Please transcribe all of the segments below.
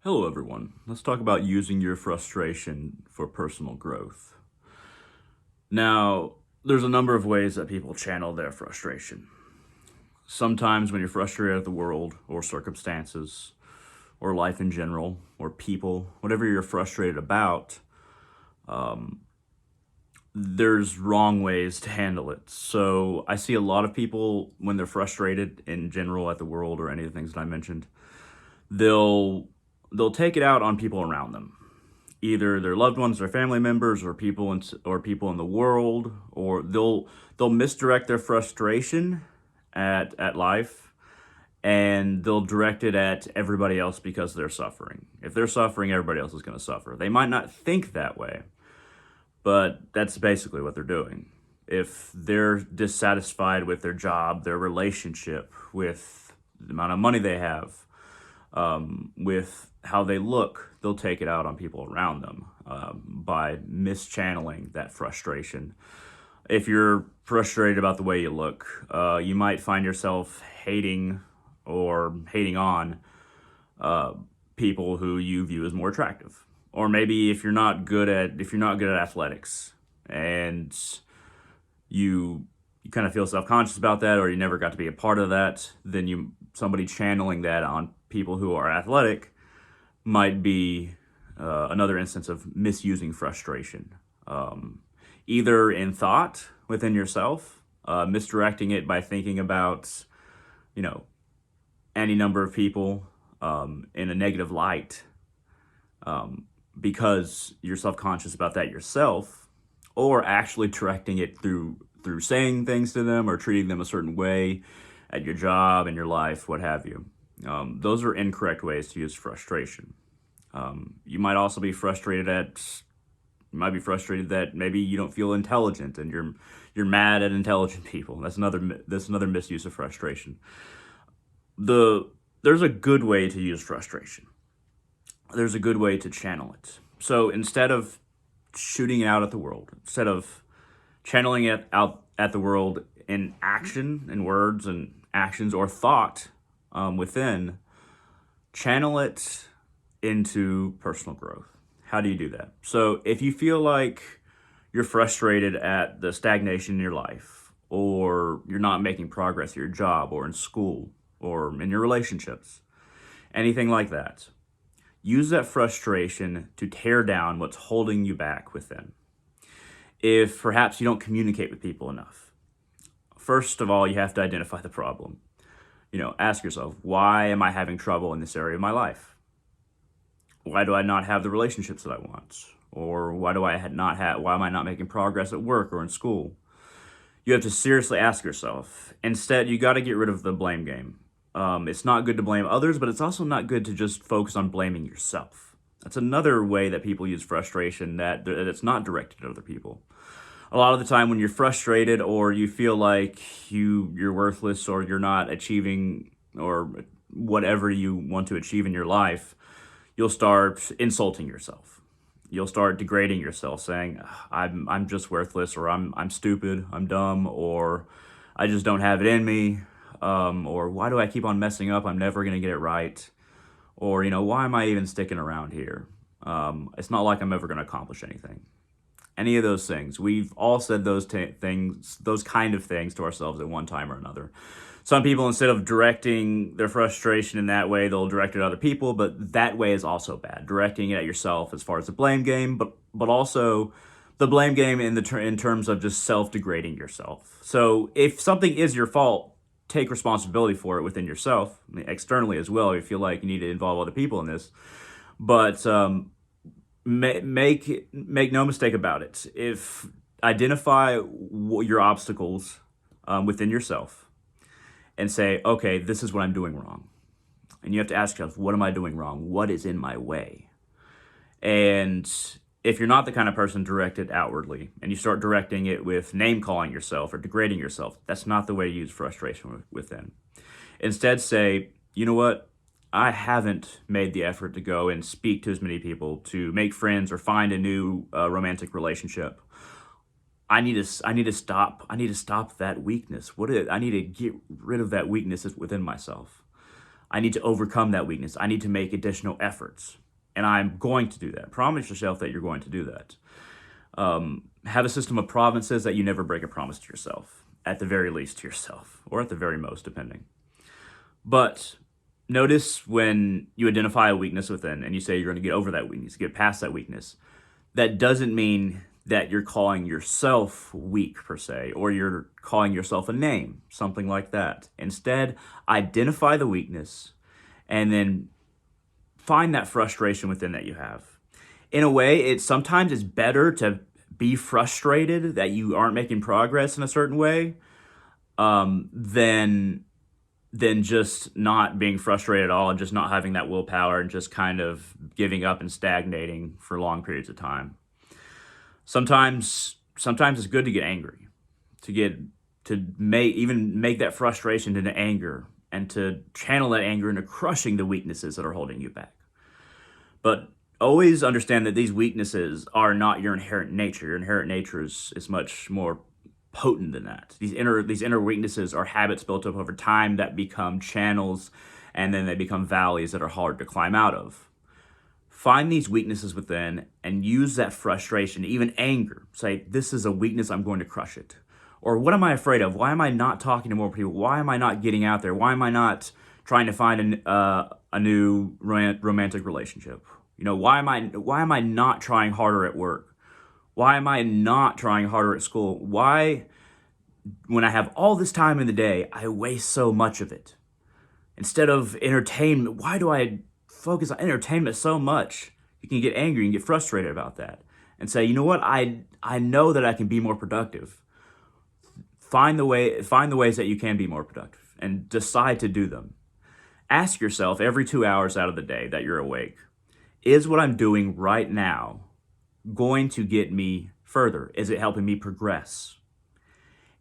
Hello, everyone. Let's talk about using your frustration for personal growth. Now, there's a number of ways that people channel their frustration. Sometimes, when you're frustrated at the world or circumstances or life in general or people, whatever you're frustrated about, there's wrong ways to handle it. So, I see a lot of people when they're frustrated in general at the world or any of the things that I mentioned, they'll they'll take it out on people around them, either their loved ones, their family members, or people in the world, or they'll misdirect their frustration at life, and they'll direct it at everybody else because they're suffering. If they're suffering, everybody else is going to suffer. They might not think that way, but that's basically what they're doing. If they're dissatisfied with their job, their relationship, with the amount of money they have, with how they look, they'll take it out on people around them by mischanneling that frustration. If you're frustrated about the way you look, you might find yourself hating on uh, people who you view as more attractive. Or maybe if you're not good at athletics and you kind of feel self-conscious about that, or you never got to be a part of that, then somebody channeling that on people who are athletic might be another instance of misusing frustration, either in thought within yourself, misdirecting it by thinking about, you know, any number of people in a negative light, because you're self-conscious about that yourself, or actually directing it through saying things to them or treating them a certain way at your job and your life, what have you. Those are incorrect ways to use frustration. You might also be frustrated at you might be frustrated that maybe you don't feel intelligent and you're mad at intelligent people. That's another misuse of frustration. There's a good way to use frustration. There's a good way to channel it. So instead of shooting it out at the world, instead of channeling it out at the world in action, in words and actions or thought within, channel it into personal growth. How do you do that? So if you feel like you're frustrated at the stagnation in your life, or you're not making progress at your job or in school or in your relationships, anything like that, use that frustration to tear down what's holding you back within. If perhaps you don't communicate with people enough, first of all, you have to identify the problem. Ask yourself, why am I having trouble in this area of my life? Why do I not have the relationships that I want? Or why am I not making progress at work or in school? You have to seriously ask yourself. Instead, you got to get rid of the blame game. It's not good to blame others, but it's also not good to just focus on blaming yourself. That's another way that people use frustration that it's not directed at other people. A lot of the time when you're frustrated or you feel like you're worthless or you're not achieving or whatever you want to achieve in your life, you'll start insulting yourself. You'll start degrading yourself, saying, I'm just worthless, or I'm stupid, I'm dumb, or I just don't have it in me, or why do I keep on messing up? I'm never going to get it right. Or, why am I even sticking around here? It's not like I'm ever going to accomplish anything. Any of those things. We've all said those kind of things to ourselves at one time or another. Some people, instead of directing their frustration in that way, they'll direct it at other people, but that way is also bad. Directing it at yourself as far as the blame game, but also the blame game in terms of just self-degrading yourself. So if something is your fault, take responsibility for it within yourself, I mean, externally as well. You feel like you need to involve other people in this, but make no mistake about it. If identify your obstacles within yourself and say, okay, this is what I'm doing wrong. And you have to ask yourself, what am I doing wrong? What is in my way? And if you're not the kind of person directed outwardly and you start directing it with name calling yourself or degrading yourself, that's not the way to use frustration within. Instead, say, you know what? I haven't made the effort to go and speak to as many people, to make friends or find a new romantic relationship. I need to stop. I need to stop that weakness. I need to get rid of that weakness within myself. I need to overcome that weakness. I need to make additional efforts. And I'm going to do that. Promise yourself that you're going to do that. Have a system of promises that you never break a promise to yourself, at the very least to yourself, or at the very most, depending. But notice when you identify a weakness within and you say you're going to get over that weakness, get past that weakness, that doesn't mean that you're calling yourself weak per se, or you're calling yourself a name, something like that. Instead, identify the weakness and then find that frustration within that you have. In a way, sometimes it's better to be frustrated that you aren't making progress in a certain way, than just not being frustrated at all and just not having that willpower and just kind of giving up and stagnating for long periods of time. Sometimes it's good to get angry, to make that frustration into anger, and to channel that anger into crushing the weaknesses that are holding you back. But always understand that these weaknesses are not your inherent nature. Your inherent nature is much more potent than that. These inner weaknesses are habits built up over time that become channels, and then they become valleys that are hard to climb out of. Find these weaknesses within and use that frustration, even anger. Say, this is a weakness, I'm going to crush it. Or what am I afraid of? Why am I not talking to more people? Why am I not getting out there? Why am I not trying to find a new romantic relationship? Why am I not trying harder at work? Why am I not trying harder at school? Why, when I have all this time in the day, I waste so much of it? Instead of entertainment, why do I focus on entertainment so much? You can get angry and get frustrated about that and say, you know what? I know that I can be more productive. Find the ways that you can be more productive and decide to do them. Ask yourself every 2 hours out of the day that you're awake, is what I'm doing right now going to get me further? Is it helping me progress?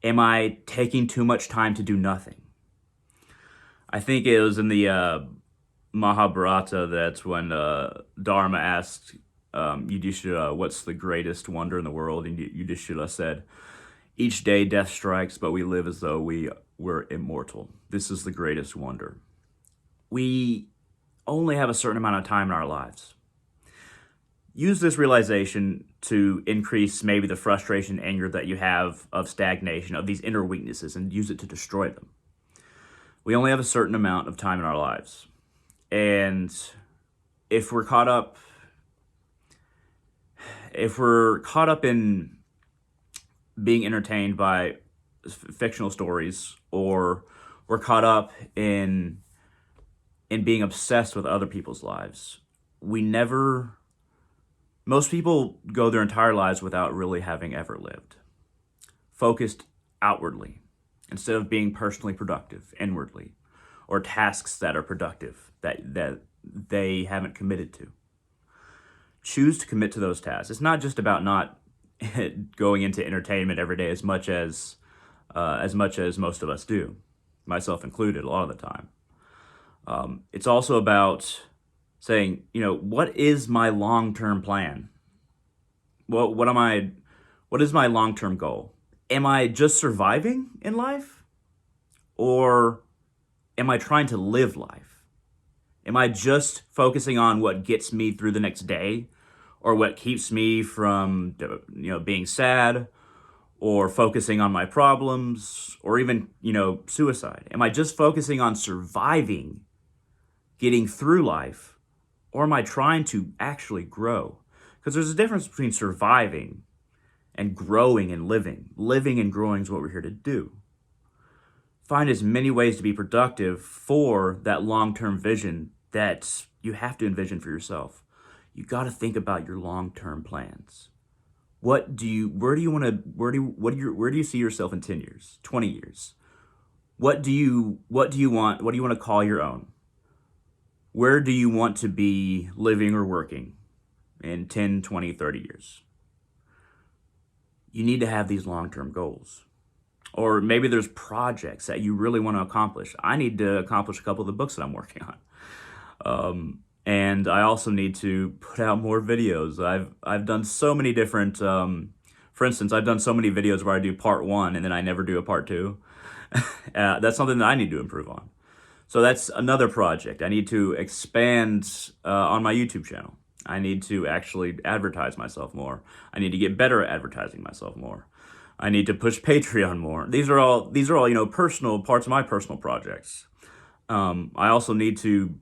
Am I taking too much time to do nothing? I think it was in the Mahabharata that's when Dharma asked Yudhishthira, what's the greatest wonder in the world? And Yudhishthira said, each day death strikes, but we live as though we were immortal. This is the greatest wonder. We only have a certain amount of time in our lives. Use this realization to increase maybe the frustration, anger that you have of stagnation, of these inner weaknesses, and use it to destroy them. We only have a certain amount of time in our lives. And if we're caught up in being entertained by fictional stories, or we're caught up in being obsessed with other people's lives, most people go their entire lives without really having ever lived, focused outwardly, instead of being personally productive inwardly, or tasks that are productive that they haven't committed to. Choose to commit to those tasks. It's not just about not going into entertainment every day as much as most of us do, myself included, a lot of the time. It's also about saying, what is my long-term plan? What is my long-term goal? Am I just surviving in life? Or am I trying to live life? Am I just focusing on what gets me through the next day, or what keeps me from, being sad, or focusing on my problems, or even, suicide? Am I just focusing on surviving, getting through life, or am I trying to actually grow? Because there's a difference between surviving and growing and living. Living and growing is what we're here to do. Find as many ways to be productive for that long-term vision that you have to envision for yourself. You got to think about your long-term plans. Where do you see yourself in 10 years, 20 years? What do you want to call your own? Where do you want to be living or working in 10, 20, 30 years? You need to have these long-term goals. Or maybe there's projects that you really want to accomplish. I need to accomplish a couple of the books that I'm working on. And I also need to put out more videos. I've done so many different, for instance, I've done so many videos where I do part 1 and then I never do a part 2. That's something that I need to improve on. So that's another project. I need to expand on my YouTube channel. I need to actually advertise myself more. I need to get better at advertising myself more. I need to push Patreon more. These are all personal parts of my personal projects. I also need to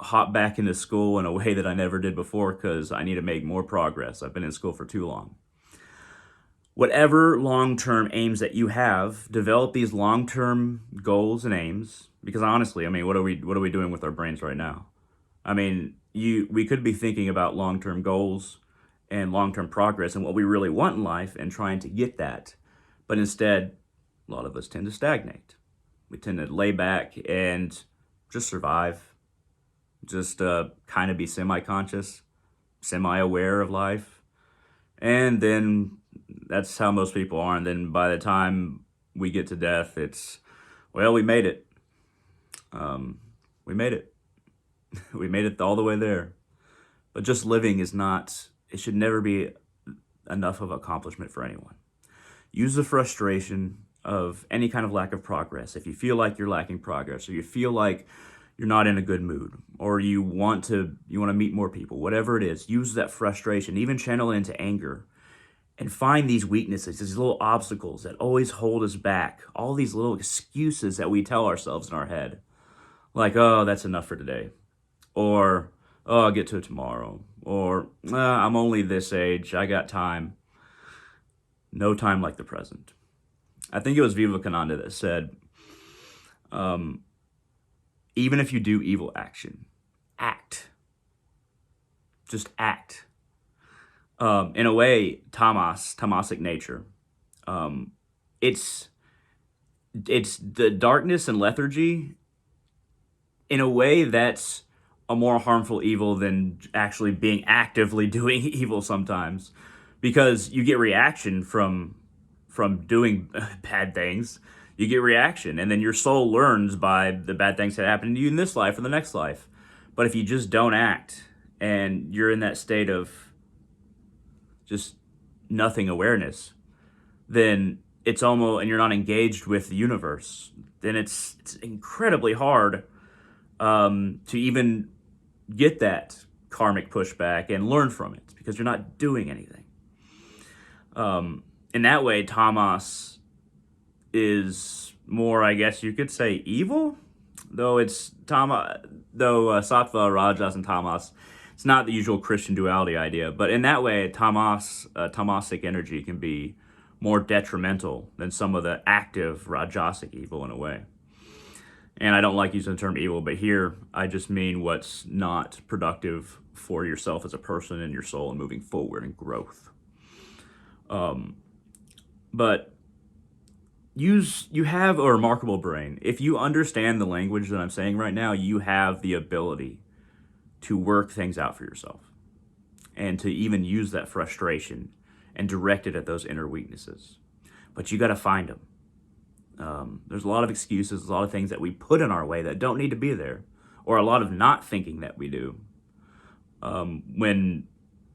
hop back into school in a way that I never did before because I need to make more progress. I've been in school for too long. Whatever long-term aims that you have, develop these long-term goals and aims. Because honestly, I mean, what are we doing with our brains right now? I mean, we could be thinking about long-term goals and long-term progress and what we really want in life and trying to get that. But instead, a lot of us tend to stagnate. We tend to lay back and just survive, just kind of be semi-conscious, semi-aware of life. And then that's how most people are. And then by the time we get to death, it's, well, we made it. We made it. We made it all the way there. But just living it should never be enough of an accomplishment for anyone. Use the frustration of any kind of lack of progress. If you feel like you're lacking progress, or you feel like you're not in a good mood, or you want to meet more people, whatever it is, use that frustration, even channel it into anger, and find these weaknesses, these little obstacles that always hold us back, all these little excuses that we tell ourselves in our head. Like, oh, that's enough for today. Or, oh, I'll get to it tomorrow. Or, I'm only this age, I got time. No time like the present. I think it was Vivekananda that said, even if you do evil action, act. Just act. In a way, tamasic nature, it's the darkness and lethargy. In a way, that's a more harmful evil than actually being actively doing evil sometimes, because you get reaction from doing bad things. You get reaction, and then your soul learns by the bad things that happen to you in this life or the next life. But if you just don't act, and you're in that state of just nothing awareness, then it's almost, and you're not engaged with the universe, then it's incredibly hard to even get that karmic pushback and learn from it, because you're not doing anything. In that way, tamas is more, I guess you could say, evil, though sattva, rajas, and tamas, it's not the usual Christian duality idea. But in that way, tamasic energy can be more detrimental than some of the active rajasic evil in a way. And I don't like using the term evil, but here I just mean what's not productive for yourself as a person and your soul and moving forward and growth. But you have a remarkable brain. If you understand the language that I'm saying right now, you have the ability to work things out for yourself and to even use that frustration and direct it at those inner weaknesses. But you got to find them. There's a lot of excuses, a lot of things that we put in our way that don't need to be there, or a lot of not thinking that we do, when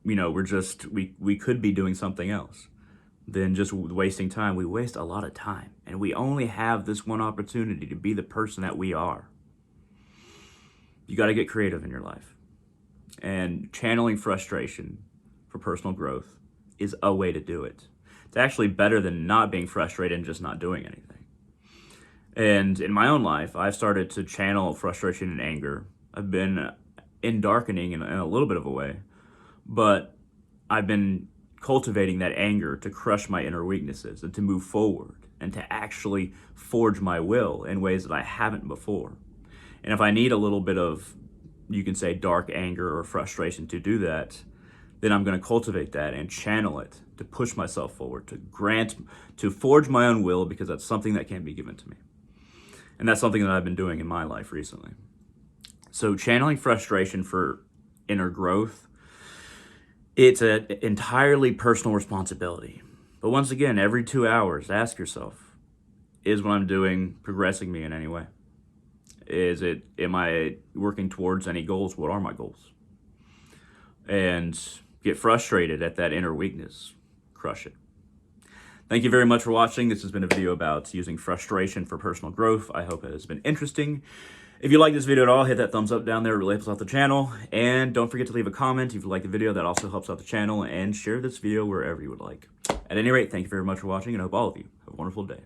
we could be doing something else than just wasting time. We waste a lot of time, and we only have this one opportunity to be the person that we are. You got to get creative in your life, and channeling frustration for personal growth is a way to do it. It's actually better than not being frustrated and just not doing anything. And in my own life, I've started to channel frustration and anger. I've been in darkening in a little bit of a way, but I've been cultivating that anger to crush my inner weaknesses and to move forward and to actually forge my will in ways that I haven't before. And if I need a little bit of, you can say, dark anger or frustration to do that, then I'm going to cultivate that and channel it to push myself forward, to forge my own will, because that's something that can be given to me. And that's something that I've been doing in my life recently. So channeling frustration for inner growth, it's an entirely personal responsibility. But once again, every 2 hours, ask yourself, is what I'm doing progressing me in any way? Am I working towards any goals? What are my goals? And get frustrated at that inner weakness. Crush it. Thank you very much for watching. This has been a video about using frustration for personal growth. I hope it has been interesting. If you like this video at all, hit that thumbs up down there. It really helps out the channel. And don't forget to leave a comment if you like the video. That also helps out the channel. And share this video wherever you would like. At any rate, thank you very much for watching, and I hope all of you have a wonderful day.